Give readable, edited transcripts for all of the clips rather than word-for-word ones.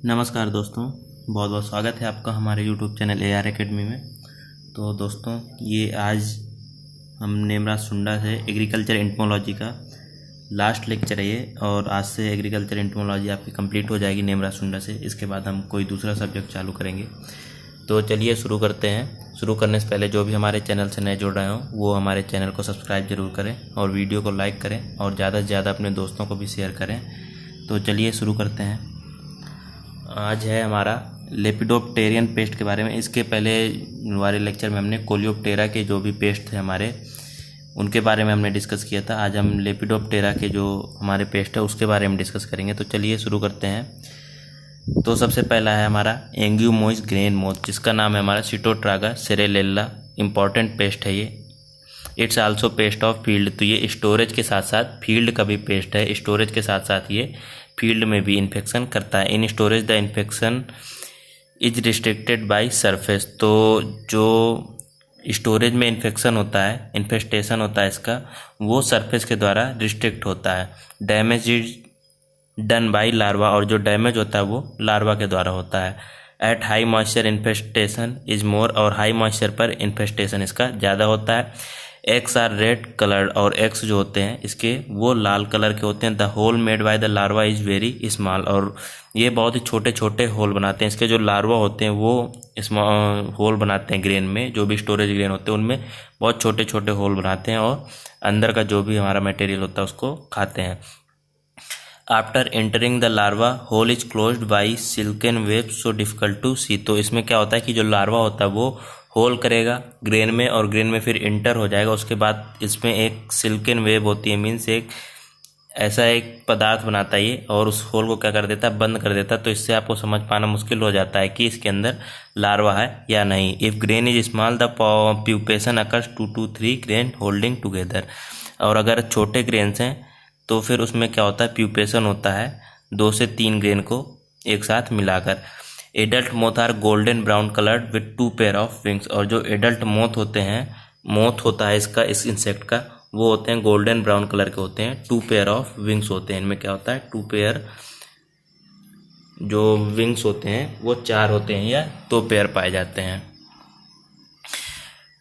नमस्कार दोस्तों, बहुत बहुत स्वागत है आपका हमारे YouTube चैनल AR एकेडमी में। तो दोस्तों, ये आज हम नेमराज सुंडा से एग्रीकल्चर एंटोमोलॉजी का लास्ट लेक्चर है ये, और आज से एग्रीकल्चर एंटोमोलॉजी आपकी कंप्लीट हो जाएगी नेमराज सुंडा से। इसके बाद हम कोई दूसरा सब्जेक्ट चालू करेंगे। तो चलिए शुरू करते हैं। शुरू करने से पहले जो भी हमारे चैनल से नए जुड़ रहे हों वो हमारे चैनल को सब्सक्राइब जरूर करें और वीडियो को लाइक करें और ज़्यादा से ज़्यादा अपने दोस्तों को भी शेयर करें। तो चलिए शुरू करते हैं। आज है हमारा लेपिडोप्टेरियन पेस्ट के बारे में। इसके पहले वाले लेक्चर में हमने कोलियोप्टेरा के जो भी पेस्ट थे हमारे, उनके बारे में हमने डिस्कस किया था। आज हम लेपिडोप्टेरा के जो हमारे पेस्ट है उसके बारे में डिस्कस करेंगे। तो चलिए शुरू करते हैं। तो सबसे पहला है हमारा एंग्यूमोइस ग्रेन मोथ, जिसका नाम है हमारा सिटोट्रागा सेरेलेला। इम्पॉर्टेंट पेस्ट है ये। It's also paste of field. तो ये स्टोरेज के साथ साथ फील्ड का भी पेस्ट है। स्टोरेज के साथ साथ ये फील्ड में भी इन्फेक्शन करता है। इन storage the infection is restricted by surface. तो जो स्टोरेज में इन्फेक्शन होता है, इन्फेस्टेशन होता है इसका, वो सरफेस के द्वारा रिस्ट्रिक्ट होता है। Damage is done by larva, और जो डैमेज होता है वो लार्वा के द्वारा होता है। At high moisture infestation is more, और हाई मॉइस्चर पर इन्फेस्टेशन इसका ज़्यादा होता है। एक्स आर रेड कलर्ड, और एक्स जो होते हैं इसके वो लाल कलर के होते हैं। The hole made by the larva is very small, और ये बहुत ही छोटे छोटे होल बनाते हैं। इसके जो लार्वा होते हैं वो स्मॉल होल बनाते हैं ग्रेन में। जो भी स्टोरेज ग्रेन होते हैं उनमें बहुत छोटे छोटे होल बनाते हैं और अंदर का जो भी हमारा मटेरियल होता है उसको खाते हैं। After entering the larva hole is closed by silken web so difficult to see. तो इसमें क्या होता है कि जो लार्वा होता है वो होल करेगा ग्रेन में, और ग्रेन में फिर इंटर हो जाएगा। उसके बाद इसमें एक सिल्कन वेब होती है, मीन्स एक ऐसा एक पदार्थ बनाता है ये, और उस होल को क्या कर देता है, बंद कर देता है। तो इससे आपको समझ पाना मुश्किल हो जाता है कि इसके अंदर लार्वा है या नहीं। If grain is small the pupation occurs 2 to 3 grain holding together. और अगर छोटे ग्रेन्स हैं तो फिर उसमें क्या होता है, प्यूपेशन होता है 2 से 3 ग्रेन को एक साथ मिलाकर। Adult moth are golden brown coloured with 2 pair of wings. और जो एडल्ट मोथ होते हैं, मोथ होता है इसका, इस इंसेक्ट का, वो होते हैं गोल्डन ब्राउन कलर के होते हैं। 2 पेयर ऑफ विंग्स होते हैं। इनमें क्या होता है, 2 पेयर जो विंग्स होते हैं वो 4 होते हैं या 2 पेयर पाए जाते हैं।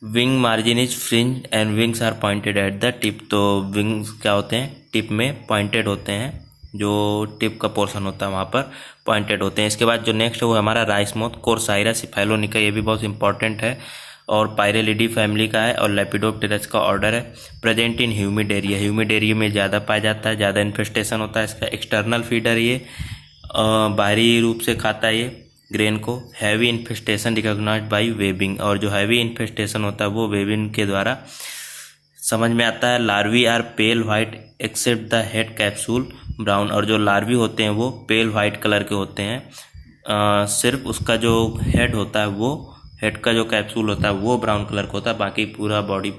Wing margin is fringe and wings are pointed at the tip. तो विंग्स क्या होते हैं, टिप में पॉइंटेड होते हैं। जो टिप का पोर्शन होता है वहाँ पर पॉइंटेड होते हैं। इसके बाद जो नेक्स्ट है वो हमारा राइस मोथ कोर्साइरा सिफाइलोनिका। ये भी बहुत इंपॉर्टेंट है और पायरेलिडी फैमिली का है और लेपिडोप्टेरस का ऑर्डर है। Present in humid area. Humid area में ज़्यादा पाया जाता है, ज़्यादा इन्फेस्टेशन होता है इसका। एक्सटर्नल फीडर ये बाहरी रूप से खाता है ये ग्रेन को। Heavy infestation recognised by webbing. और जो हैवी इन्फेस्टेशन होता है वो वेबिंग के द्वारा समझ में आता है। Larvae are pale white except the head capsule brown. और जो लार्वी होते हैं वो पेल वाइट कलर के होते हैं। सिर्फ उसका जो हेड होता है, वो हेड का जो कैप्सूल होता है वो ब्राउन कलर का होता है, बाकी पूरा बॉडी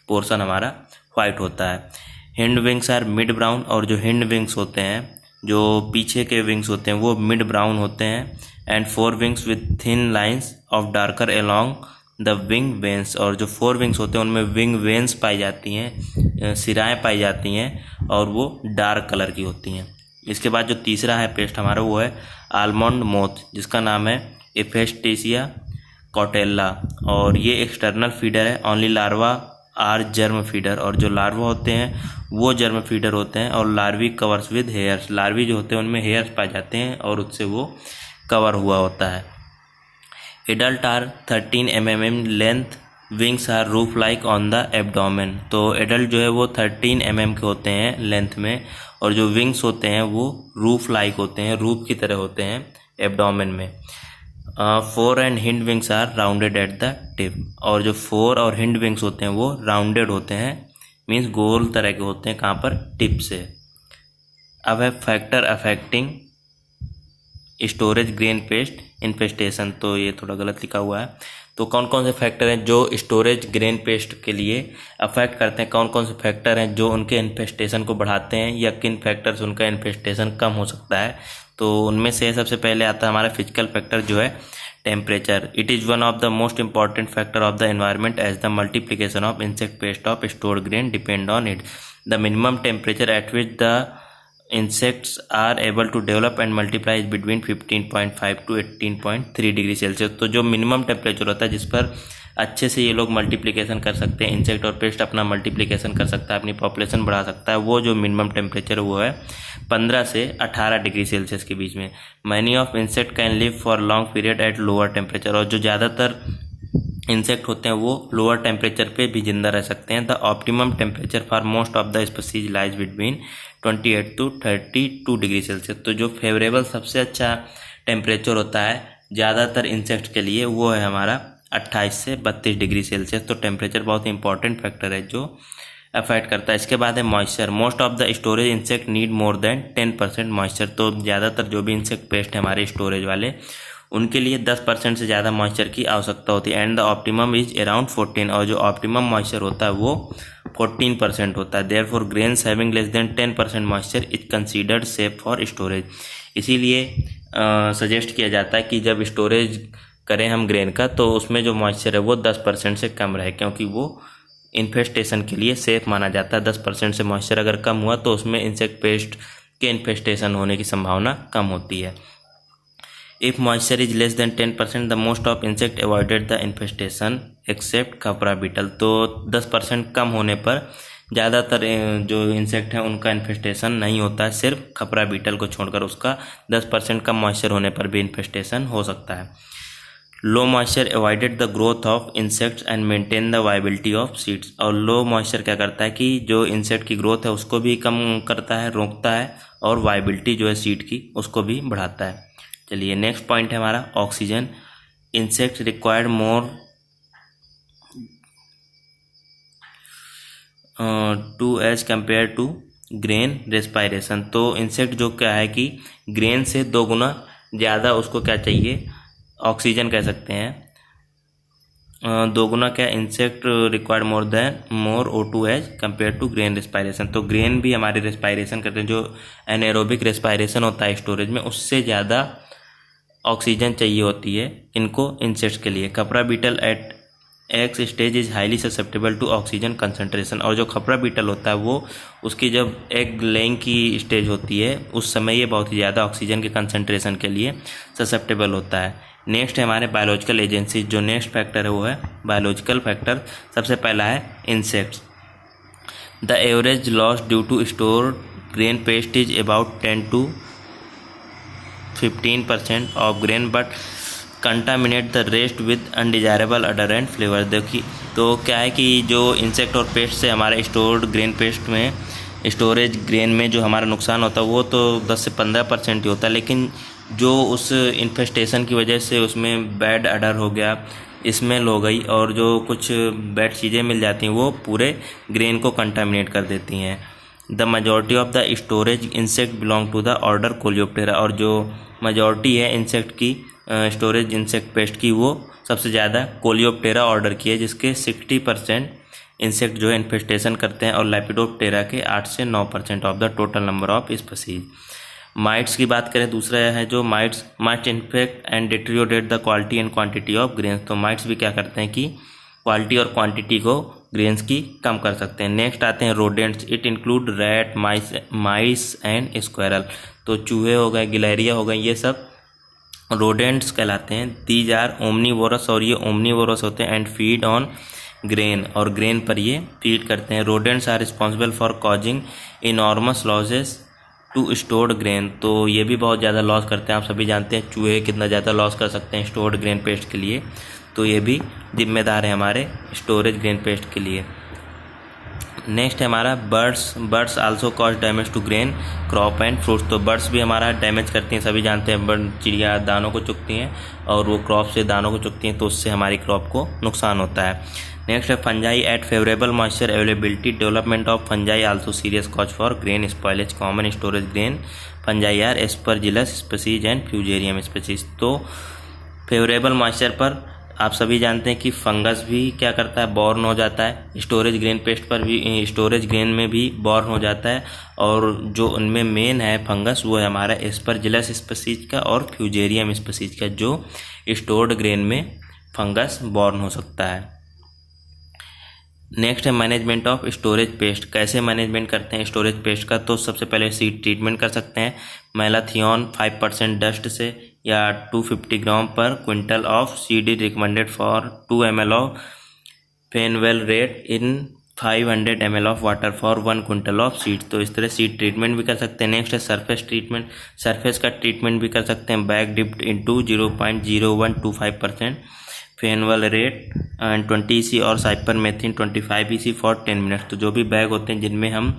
पोर्शन हमारा वाइट होता है। Hind wings are mid brown. और जो हिंड विंग्स होते हैं, जो पीछे के विंग्स होते हैं, वो मिड ब्राउन होते हैं। And 4 wings with thin lines of darker along the wing veins. और जो 4 विंग्स होते हैं उनमें विंग वेन्स पाई जाती हैं, सिराएं पाई जाती हैं, और वो डार्क कलर की होती हैं। इसके बाद जो तीसरा है पेस्ट हमारा वो है आलमंड मोथ, जिसका नाम है एफेस्टेसिया कॉटेला। और ये एक्सटर्नल फीडर है। Only larva are germ feeder. और जो लार्वा होते हैं वो जर्म फीडर होते हैं। और larvae covers with hairs. Larvae जो होते हैं उनमें हेयर्स पाए जाते हैं और उससे वो कवर हुआ होता है। Adult are 13 mm in length. Wings are roof like on the abdomen. तो एडल्ट जो है वो 13 mm के होते हैं लेंथ में, और जो विंग्स होते हैं वो रूफ लाइक होते हैं, रूफ की तरह होते हैं एब्डोमेन में। 4 and hind wings are rounded at the tip. और जो 4 और हिंड विंग्स होते हैं वो राउंडेड होते हैं, मीन्स गोल तरह के होते हैं। कहाँ पर, टिप से। अब है factor affecting storage grain paste infestation. तो ये थोड़ा गलत लिखा हुआ है। तो कौन कौन से फैक्टर हैं जो स्टोरेज ग्रेन पेस्ट के लिए अफेक्ट करते हैं, कौन कौन से फैक्टर हैं जो उनके इन्फेस्टेशन को बढ़ाते हैं, या किन फैक्टर से उनका इन्फेस्टेशन कम हो सकता है। तो उनमें से सबसे पहले आता है हमारा फिजिकल फैक्टर जो है temperature. It is one of the most important factor of the environment as the multiplication of insect pest of stored grain depend on it. The minimum temperature at which the insects are able to develop and multiply is between 15.5 to 18.3 degree Celsius. तो जो minimum temperature होता है जिस पर अच्छे से ये लोग मल्टीप्लिकेशन कर सकते हैं, इंसेक्ट और पेस्ट अपना मल्टीप्लिकेशन कर सकता है, अपनी पॉपुलेशन बढ़ा सकता है, वो जो मिनिमम टेम्परेचर वो है 15 से 18 डिग्री सेल्सियस के बीच में। Many of insect can live for long period at lower temperature, और जो ज़्यादातर इंसेक्ट होते हैं वो लोअर टेम्परेचर पे भी जिंदा रह सकते हैं। The optimum temperature for most of the species lies between 28 to 32 degree Celsius. तो जो फेवरेबल सबसे अच्छा टेम्परेचर होता है ज़्यादातर इंसेक्ट के लिए वो है हमारा 28 से 32 डिग्री सेल्सियस। तो टेम्परेचर बहुत इंपॉर्टेंट फैक्टर है जो अफेक्ट करता है। इसके बाद है moisture. Most of the storage insect need more than 10% moisture. तो ज़्यादातर जो भी इंसेक्ट पेस्ट है हमारे स्टोरेज वाले उनके लिए 10% से ज़्यादा मॉइस्चर की आवश्यकता होती है। And the optimum is around 14, और जो ऑप्टिमम मॉइस्चर होता है वो 14% होता है। Therefore grains having less than 10% moisture is considered safe for storage. इसीलिए सजेस्ट किया जाता है कि जब स्टोरेज करें हम ग्रेन का तो उसमें जो मॉइस्चर है वो 10% से कम रहे, क्योंकि वो इन्फेस्टेशन के लिए सेफ माना जाता है। 10% से मॉइस्चर अगर कम हुआ तो उसमें इंसेक्ट पेस्ट के इन्फेस्टेशन होने की संभावना कम होती है। If moisture is less than 10%, the most of insect avoided the infestation except खपरा बीटल। तो 10% कम होने पर ज़्यादातर जो इंसेक्ट हैं उनका इन्फेस्टेशन नहीं होता है, सिर्फ खपरा बीटल को छोड़कर उसका 10% कम मॉइस्चर होने पर भी इन्फेस्टेशन हो सकता है। Low moisture avoided the growth of insects and maintain the viability of seeds. और लो मॉइस्चर क्या करता है कि जो इंसेक्ट की ग्रोथ है उसको भी कम करता है, रोकता है, और वाइबिलिटी जो है सीड की उसको भी बढ़ाता है। चलिए नेक्स्ट पॉइंट है हमारा oxygen. Insect required more to as compare to grain respiration. तो इंसेक्ट जो क्या है कि ग्रेन से 2 गुना ज़्यादा उसको क्या चाहिए, ऑक्सीजन कह सकते हैं। 2 गुना क्या insect required more O2 as compare to grain respiration. तो ग्रेन भी हमारे रेस्पायरेशन करते हैं, जो एनाएरोबिक रेस्पायरेशन होता है स्टोरेज में, उससे ज़्यादा ऑक्सीजन चाहिए होती है इनको इंसेक्ट्स के लिए। Khapra beetle at X stage is highly susceptible to oxygen concentration. और जो खपरा बीटल होता है वो उसकी जब एग लेइंग की स्टेज होती है उस समय ये बहुत ही ज़्यादा ऑक्सीजन के कंसंट्रेशन के लिए ससेप्टेबल होता है। नेक्स्ट है हमारे बायोलॉजिकल एजेंसी। जो नेक्स्ट फैक्टर है वो है बायोलॉजिकल फैक्टर। सबसे पहला है insects. The average loss due to store grain pest is about 10 to 15% of grain but contaminate the rest with undesirable odour and flavour. देखिए तो क्या है कि जो इंसेक्ट और पेस्ट से हमारे स्टोर्ड ग्रेन पेस्ट में स्टोरेज ग्रेन में जो हमारा नुकसान होता है वो तो 10 से 15% ही होता है, लेकिन जो उस इन्फेस्टेशन की वजह से उसमें बैड अडर हो गया, स्मेल हो गई, और जो कुछ बैड चीज़ें मिल जाती हैं वो पूरे ग्रेन को कंटामिनेट कर देती हैं। The majority of the storage insect belong to the order coleoptera. और जो मेजॉरिटी है इंसेक्ट की स्टोरेज इंसेक्ट पेस्ट की वो सबसे ज़्यादा कोलियोप्टेरा ऑर्डर की है, जिसके 60% इंसेक्ट जो है इन्फेस्टेशन करते हैं, और लेपिडोप्टेरा के 8 से 9% of the total number of species. Mites की बात करें, दूसरा है जो mites infect and deteriorate the quality and quantity of grains. तो माइट्स भी क्या करते हैं कि क्वालिटी और क्वांटिटी को ग्रेन्स की कम कर सकते हैं। नेक्स्ट आते हैं rodents. It include rat, mice and squirrel. तो चूहे हो गए, गिलहरियाँ हो गई, ये सब रोडेंट्स कहलाते हैं। दीज आर ओमनीवोरस, और ये ओमनीवोरस होते हैं, एंड फीड ऑन ग्रेन, और ग्रेन पर ये फीड करते हैं। Rodents are responsible for causing enormous losses to stored grain. तो ये भी बहुत ज़्यादा लॉस करते हैं। आप सभी जानते हैं चूहे कितना ज़्यादा लॉस कर सकते हैं स्टोर्ड ग्रेन पेस्ट के लिए, तो ये भी जिम्मेदार है हमारे स्टोरेज ग्रेन पेस्ट के लिए। नेक्स्ट है हमारा birds also cause damage to grain crop and fruits. तो बर्ड्स भी हमारा डैमेज करती हैं, सभी जानते हैं बर्ड चिड़िया दानों को चुगती हैं और वो क्रॉप से दानों को चुगती हैं, तो उससे हमारी क्रॉप को नुकसान होता है। नेक्स्ट है fungi at favourable moisture availability. Development of fungi also serious cause for grain spoilage. Common storage grain fungi are aspergillus species and fusarium species. तो फेवरेबल मॉइस्चर पर आप सभी जानते हैं कि फंगस भी क्या करता है, बॉर्न हो जाता है। स्टोरेज ग्रेन पेस्ट पर भी, स्टोरेज ग्रेन में भी बॉर्न हो जाता है, और जो उनमें मेन है फंगस वो है हमारा एस्परजिलस स्पीसीज का और फ्यूजेरियम स्पीसीज का, जो स्टोर्ड ग्रेन में फंगस बॉर्न हो सकता है। नेक्स्ट है मैनेजमेंट ऑफ स्टोरेज पेस्ट। कैसे मैनेजमेंट करते हैं स्टोरेज पेस्ट का? तो सबसे पहले सीड ट्रीटमेंट कर सकते हैं मैलाथियन 5% डस्ट से, या 250 gram per quintal of seed is recommended for 2 ml of fenvalerate in 500 ml of water for 1 quintal of seed. तो इस तरह सीड ट्रीटमेंट भी कर सकते हैं। नेक्स्ट है सरफेस ट्रीटमेंट। सरफेस का ट्रीटमेंट भी कर सकते हैं bag dipped into 0.0125% fenvalerate and 20 EC और साइपरमेथ्रिन 25 EC फॉर 10 मिनट्स। तो जो भी बैग होते हैं जिनमें हम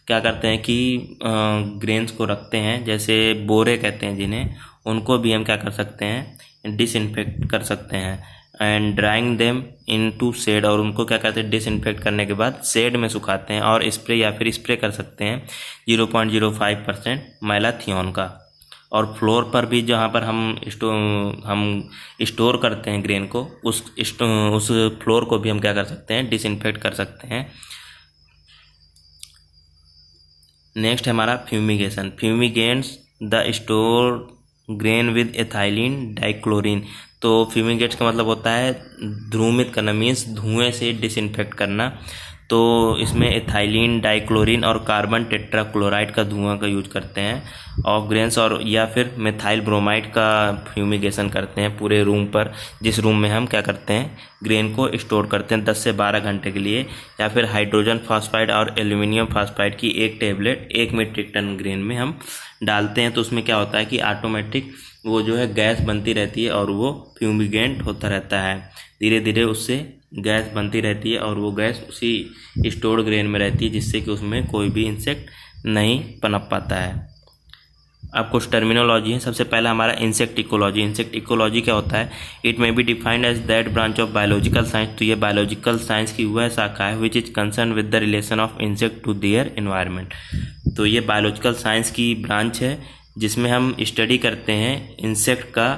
क्या करते हैं कि ग्रेन्स को रखते हैं, जैसे बोरे कहते हैं जिन्हें, उनको भी हम क्या कर सकते हैं, डिसइंफेक्ट कर सकते हैं and drying them into shade. और उनको क्या करते हैं, डिसइंफेक्ट करने के बाद शेड में सुखाते हैं और स्प्रे या फिर स्प्रे कर सकते हैं 0.05% मैलाथियन का। और फ्लोर पर भी जहाँ पर हम स्टोर करते हैं ग्रेन को, उस फ्लोर को भी हम क्या कर सकते हैं, डिसइंफेक्ट कर सकते हैं। नेक्स्ट है हमारा fumigation. Fumigates the store grain with ethylene dichloride. तो फ्यूमिगेट्स का मतलब होता है ध्रुमित करना, मीन्स धुएं से डिसइंफेक्ट करना। तो इसमें एथाइलिन डाइक्लोरिन और कार्बन टेट्राक्लोराइड का धुआं का यूज करते हैं ऑफ ग्रेन्स, और या फिर मेथाइल ब्रोमाइड का फ्यूमिगेशन करते हैं पूरे रूम पर, जिस रूम में हम क्या करते हैं, ग्रेन को स्टोर करते हैं 10 से 12 घंटे के लिए। या फिर हाइड्रोजन फॉस्फाइड और एल्यूमिनियम फॉस्फाइड की एक टेबलेट 1 मीट्रिक टन ग्रेन में हम डालते हैं। तो उसमें क्या होता है कि ऑटोमेटिक वो जो है गैस बनती रहती है और वो फ्यूमिगेंट होता रहता है। धीरे धीरे उससे गैस बनती रहती है और वो गैस उसी स्टोर्ड ग्रेन में रहती है, जिससे कि उसमें कोई भी इंसेक्ट नहीं पनप पाता है। अब कुछ टर्मिनोलॉजी है। सबसे पहला हमारा इंसेक्ट इकोलॉजी। इंसेक्ट इकोलॉजी क्या होता है? It may be defined as that branch of biological science. तो ये बायोलॉजिकल साइंस की वह शाखा है which is concern with the relation of insect to their environment. तो ये बायोलॉजिकल साइंस की ब्रांच है जिसमें हम स्टडी करते हैं इंसेक्ट का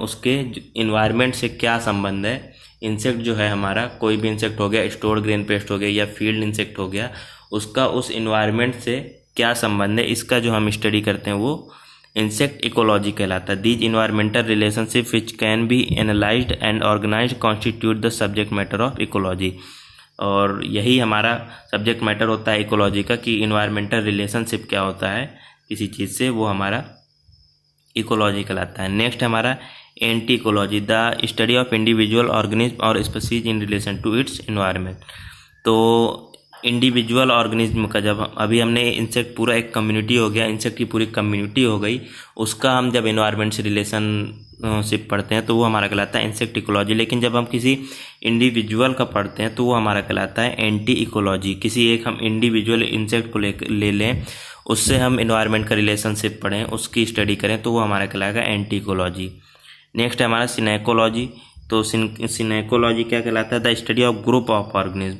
उसके इन्वायरमेंट से क्या संबंध है। इंसेक्ट जो है हमारा, कोई भी इंसेक्ट हो गया, स्टोर्ड ग्रेन पेस्ट हो गया या फील्ड इंसेक्ट हो गया, उसका उस इन्वायरमेंट से क्या संबंध है, इसका जो हम स्टडी करते हैं वो इंसेक्ट इकोलॉजी कहलाता है। These environmental relationship which can be analysed and organised constitute the subject matter of ecology. और यही हमारा सब्जेक्ट मैटर होता है इकोलॉजी का, कि इन्वायरमेंटल रिलेशनशिप क्या होता है किसी चीज़ से, वो हमारा इकोलॉजी कहलाता है। नेक्स्ट हमारा autecology, the study of individual organism और species in relation to its environment. तो इंडिविजुअल ऑर्गेनिज्म का, जब अभी हमने इंसेक्ट पूरा एक कम्युनिटी हो गया, इंसेक्ट की पूरी कम्युनिटी हो गई, उसका हम जब एनवायरनमेंट से रिलेशनशिप पढ़ते हैं तो वो हमारा कहलाता है इंसेक्ट इकोलॉजी। लेकिन जब हम किसी इंडिविजुअल का पढ़ते हैं तो वो हमारा कहलाता है एंटी इकोलॉजी। किसी एक हम इंडिविजुअल इंसेक्ट को ले लें, उससे हम एनवायरनमेंट का रिलेशनशिप पढ़ें, उसकी स्टडी करें, तो वो हमारा कहलाएगा एंटी इकोलॉजी। नेक्स्ट है हमारा सिनेकोलॉजी। तो सिनेकोलॉजी क्या कहलाता है? The study of group of organism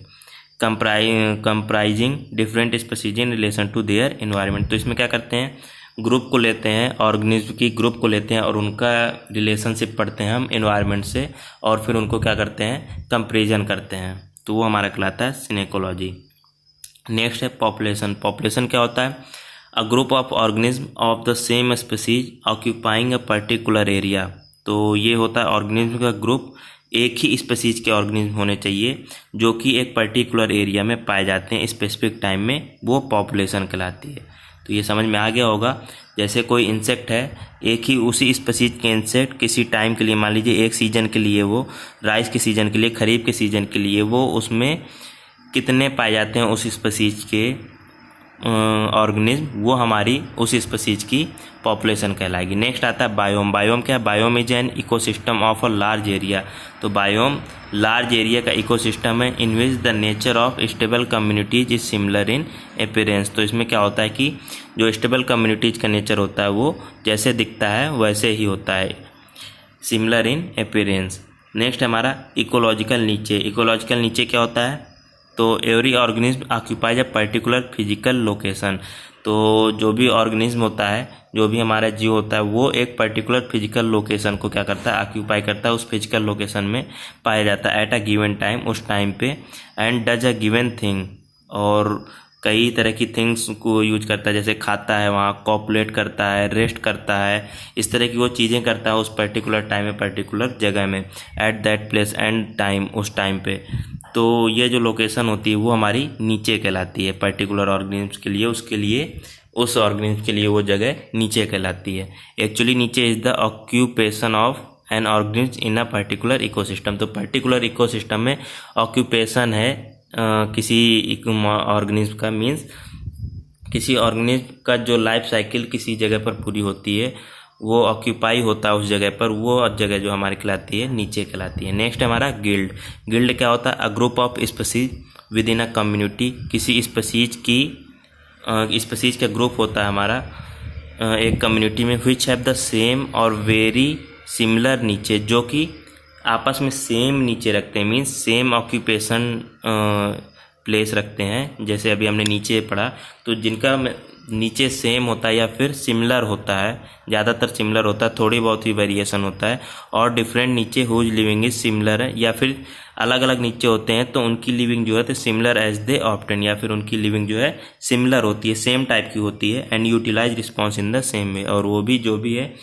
comprising different species in relation to their environment. तो इसमें क्या करते हैं, ग्रुप को लेते हैं, ऑर्गेनिज्म की ग्रुप को लेते हैं और उनका रिलेशनशिप पढ़ते हैं हम एनवायरनमेंट से, और फिर उनको क्या करते हैं, कंपेरिजन करते हैं। तो वो हमारा कहलाता है सिनेकोलॉजी। नेक्स्ट है पॉपुलेशन। पॉपुलेशन क्या होता है? A group of organism of the same species occupying a particular area. तो ये होता है ऑर्गेनिज्म का ग्रुप, एक ही स्पीशीज के ऑर्गेनिज्म होने चाहिए जो कि एक पर्टिकुलर एरिया में पाए जाते हैं स्पेसिफिक टाइम में, वो पॉपुलेशन कहलाती है। तो ये समझ में आ गया होगा। जैसे कोई इंसेक्ट है, एक ही उसी स्पीशीज के इंसेक्ट किसी टाइम के लिए, मान लीजिए एक सीजन के लिए, वो राइस के सीजन के लिए, खरीफ के सीजन के लिए, वो उसमें कितने पाए जाते हैं उस स्पीशीज के ऑर्गेनिज्म, वो हमारी उस स्पीशीज की पॉपुलेशन कहलाएगी। नेक्स्ट आता है बायोम। बायोम क्या है? Biome is an ecosystem of a large area. तो बायोम लार्ज एरिया का इकोसिस्टम है in which the nature of stable communities is similar in appearance. तो इसमें क्या होता है कि जो स्टेबल कम्युनिटीज का नेचर होता है वो जैसे दिखता है वैसे ही होता है, सिमिलर इन अपीयरेंस। नेक्स्ट हमारा इकोलॉजिकल नीचे। इकोलॉजिकल नीचे क्या होता है? तो every organism occupies a particular physical location. तो जो भी ऑर्गेनिज्म होता है, जो भी हमारा जीव होता है, वो एक पर्टिकुलर फिजिकल लोकेशन को क्या करता है, ऑक्यूपाई करता है, उस फिजिकल लोकेशन में पाया जाता है एट अ गिवन टाइम, उस टाइम पे, and does a given thing, और कई तरह की थिंग्स को यूज करता है, जैसे खाता है, वहाँ कॉपुलेट करता है, रेस्ट करता है, इस तरह की वो चीज़ें करता है उस पर्टिकुलर टाइम में, पर्टिकुलर जगह में, at that place and time, उस टाइम पे। तो ये जो लोकेशन होती है वो हमारी नीचे कहलाती है पर्टिकुलर ऑर्गेनिज्म के लिए, उसके लिए, उस ऑर्गेनिज्म के लिए वो जगह नीचे कहलाती है। एक्चुअली नीचे is the occupation of an organism in a particular ecosystem. तो पर्टिकुलर इकोसिस्टम में ऑक्यूपेशन है किसी ऑर्गेनिज्म का, मीन्स किसी ऑर्गेनिज्म का जो लाइफ साइकिल किसी जगह पर पूरी होती है, वो ऑक्यूपाई होता है उस जगह पर, वो जगह जो हमारी कहलाती है नीचे कहलाती है। नेक्स्ट हमारा गिल्ड। गिल्ड क्या होता है? A group of species with in a community. किसी स्पीसीज का ग्रुप होता है हमारा एक कम्युनिटी में, विच हैव द सेम और वेरी सिमिलर नीचे, जो कि आपस में सेम नीचे रखते हैं, मीन्स सेम ऑक्यूपेशन प्लेस रखते हैं। जैसे अभी हमने नीचे पढ़ा, तो जिनका नीचे सेम होता है या फिर सिमिलर होता है, ज़्यादातर सिमिलर होता है, थोड़ी बहुत ही वेरिएशन होता है, और डिफरेंट नीचे हुज लिविंग इज सिमिलर है, या फिर अलग अलग नीचे होते हैं तो उनकी लिविंग जो है तो सिमिलर एज दे ऑप्टेन, या फिर उनकी लिविंग जो है सिमिलर होती है, सेम टाइप की होती है, and utilise response in the same way. और वो भी जो भी है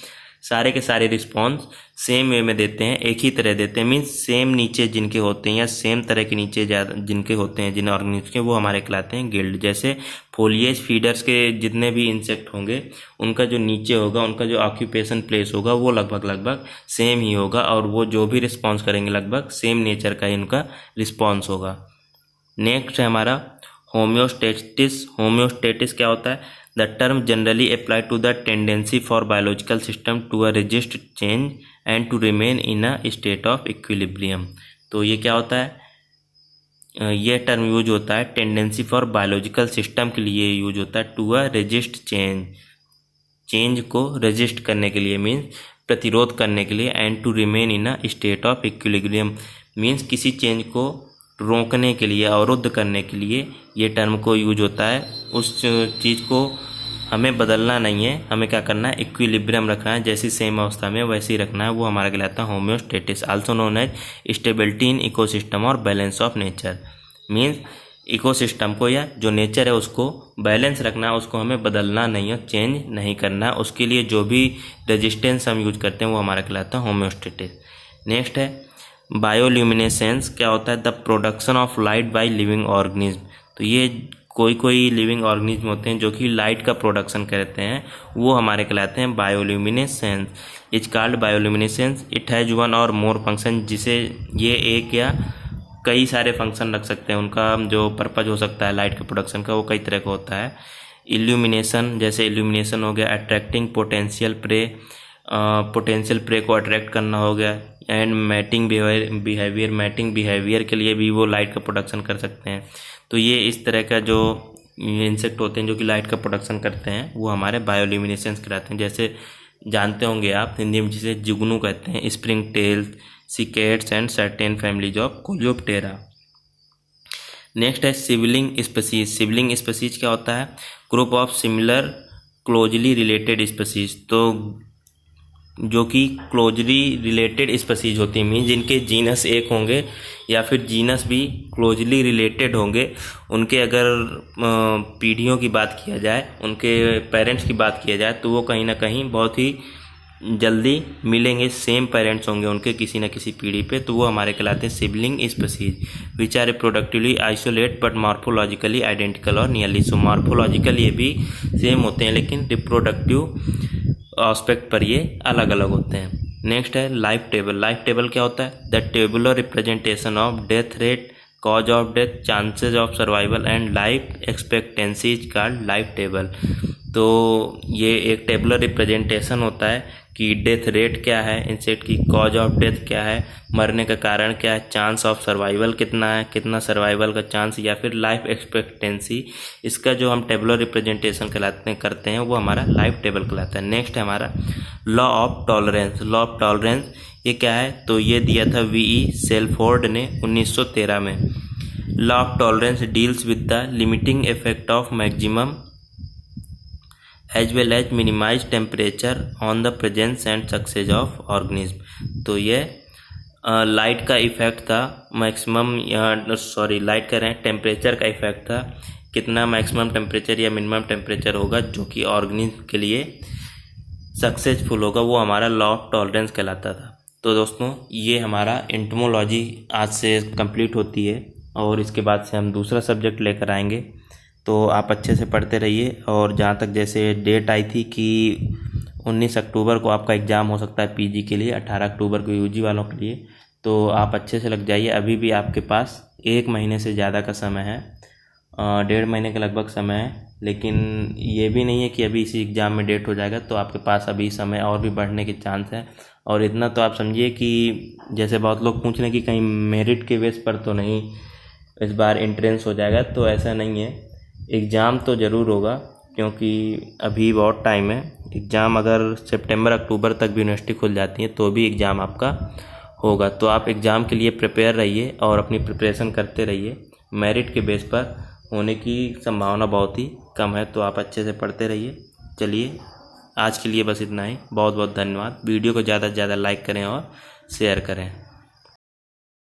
सारे के सारे रिस्पॉन्स सेम वे में देते हैं, एक ही तरह देते हैं, मीन्स सेम नीचे जिनके होते हैं या सेम तरह के नीचे ज़्यादा जिनके होते हैं, जिन ऑर्गेनिज्म के, वो हमारे कहलाते हैं गिल्ड। जैसे फोलिएज फीडर्स के जितने भी इंसेक्ट होंगे, उनका जो नीचे होगा, उनका जो ऑक्यूपेशन प्लेस होगा, वो लगभग सेम ही होगा, और वो जो भी रिस्पॉन्स करेंगे लगभग सेम नेचर का ही उनका रिस्पॉन्स होगा। नेक्स्ट है हमारा होम्योस्टेटिस। होम्योस्टेटिस क्या होता है? The term generally applied to the tendency for biological system to resist change and to remain in a state of equilibrium। तो ये क्या होता है? ये टर्म यूज होता है टेंडेंसी फॉर बायोलॉजिकल सिस्टम के लिए यूज होता है, to a resist change, change को रेजिस्ट करने के लिए, मीन्स प्रतिरोध करने के लिए, and to remain in a state of equilibrium, means किसी चेंज को रोकने के लिए, अवरुद्ध करने के लिए ये टर्म को यूज होता है। उस चीज़ को हमें बदलना नहीं है, हमें क्या करना है? इक्विलिब्रियम रखना है, जैसी सेम अवस्था में वैसे ही रखना है, वो हमारा कहलाता है homeostasis, also known as stability in ecosystem और balance of nature. Means ecosystem को या जो नेचर है उसको बैलेंस रखना है, उसको हमें बदलना नहीं है, चेंज नहीं करना है, उसके लिए जो भी रेजिस्टेंस हम यूज करते हैं वो हमारा कहलाता है होम्योस्टेटिस। नेक्स्ट है बायोल्यूमिनेसेंस। क्या होता है? The production of light by living organism. तो ये कोई लिविंग ऑर्गेनिज्म होते हैं जो कि लाइट का प्रोडक्शन करते हैं, वो हमारे कहलाते हैं bioluminescence. Is called bioluminescence, it has one और मोर फंक्शन, जिसे ये एक या कई सारे फंक्शन रख सकते हैं, उनका जो पर्पज हो सकता है लाइट के प्रोडक्शन का, वो कई तरह का होता है। इल्यूमिनेशन, जैसे इल्यूमिनेशन हो गया, अट्रैक्टिंग पोटेंशियल प्रे को अट्रैक्ट करना हो गया, and mating behaviour, mating behaviour के लिए भी वो लाइट का प्रोडक्शन कर सकते हैं। तो ये इस तरह का जो इंसेक्ट होते हैं जो कि लाइट का प्रोडक्शन करते हैं, वो हमारे बायोल्यूमिनेसेंस कहलाते हैं। जैसे जानते होंगे आप, हिंदी में जिसे जुगनू कहते हैं, springtails, cicadas and certain families of coleoptera. Next है सिबलिंग स्पीसीज। सिबलिंग स्पीसीज क्या होता है? Group of similar closely related species. तो जो कि क्लोजली रिलेटेड स्पीसीज होती हैं, मीन जिनके जीनस एक होंगे या फिर जीनस भी क्लोजली रिलेटेड होंगे, उनके अगर पीढ़ियों की बात किया जाए, उनके पेरेंट्स की बात किया जाए, तो वो कहीं ना कहीं बहुत ही जल्दी मिलेंगे, सेम पेरेंट्स होंगे उनके किसी न किसी पीढ़ी पे, तो वो हमारे कहलाते हैं sibling species, which are reproductively isolate but morphologically identical और नियरली। सो मॉर्फोलॉजिकल ये भी सेम होते हैं, लेकिन रिप्रोडक्टिव एस्पेक्ट पर ये अलग अलग होते हैं। नेक्स्ट है लाइफ टेबल। लाइफ टेबल क्या होता है? The tabular representation of death rate, cause of death, chances of survival and life expectancy is called life table. तो ये एक टेबुलर रिप्रेजेंटेशन होता है कि डेथ रेट क्या है इंसेक्ट की, कॉज ऑफ डेथ क्या है, मरने का कारण क्या है, चांस ऑफ सर्वाइवल कितना है, कितना सर्वाइवल का चांस, या फिर लाइफ एक्सपेक्टेंसी। इसका जो हम टेबुलर रिप्रेजेंटेशन करते हैं वो हमारा लाइफ टेबल कहलाता है। नेक्स्ट है हमारा law of tolerance. Law of tolerance ये क्या है? तो ये दिया था वी.ई. सेल्फोर्ड ने 1913 में। Law of tolerance deals with the limiting effect of maximum as well as minimise temperature on the presence and success of organism. तो ये लाइट का इफेक्ट था, मैक्सिमम लाइट का टेम्परेचर का इफेक्ट था कितना मैक्सिमम टेम्परेचर या मिनिमम टेम्परेचर होगा जो कि ऑर्गेनिज्म के लिए सक्सेसफुल होगा, वो हमारा लॉ ऑफ टॉलरेंस कहलाता था। तो दोस्तों ये हमारा एंटोमोलॉजी आज से कंप्लीट होती है और इसके बाद से हम दूसरा सब्जेक्ट लेकर आएंगे। तो आप अच्छे से पढ़ते रहिए। और जहाँ तक जैसे डेट आई थी कि 19 अक्टूबर को आपका एग्ज़ाम हो सकता है पीजी के लिए, 18 अक्टूबर को यूजी वालों के लिए, तो आप अच्छे से लग जाइए। अभी भी आपके पास 1 महीने से ज़्यादा का समय है, 1.5 महीने के लगभग समय है। लेकिन ये भी नहीं है कि अभी इसी एग्ज़ाम में डेट हो जाएगा, तो आपके पास अभी समय और भी बढ़ने के चांस है। और इतना तो आप समझिए कि जैसे बहुत लोग पूछ रहे हैं कि कहीं मेरिट के बेस पर तो नहीं इस बार एंट्रेंस हो जाएगा, तो ऐसा नहीं है। एग्ज़ाम तो ज़रूर होगा क्योंकि अभी बहुत टाइम है। एग्ज़ाम अगर सितंबर अक्टूबर तक भी यूनिवर्सिटी खुल जाती है तो भी एग्ज़ाम आपका होगा। तो आप एग्ज़ाम के लिए प्रिपेयर रहिए और अपनी प्रिपरेशन करते रहिए। मेरिट के बेस पर होने की संभावना बहुत ही कम है, तो आप अच्छे से पढ़ते रहिए। चलिए आज के लिए बस इतना ही। बहुत बहुत धन्यवाद। वीडियो को ज़्यादा से ज़्यादा लाइक करें और शेयर करें।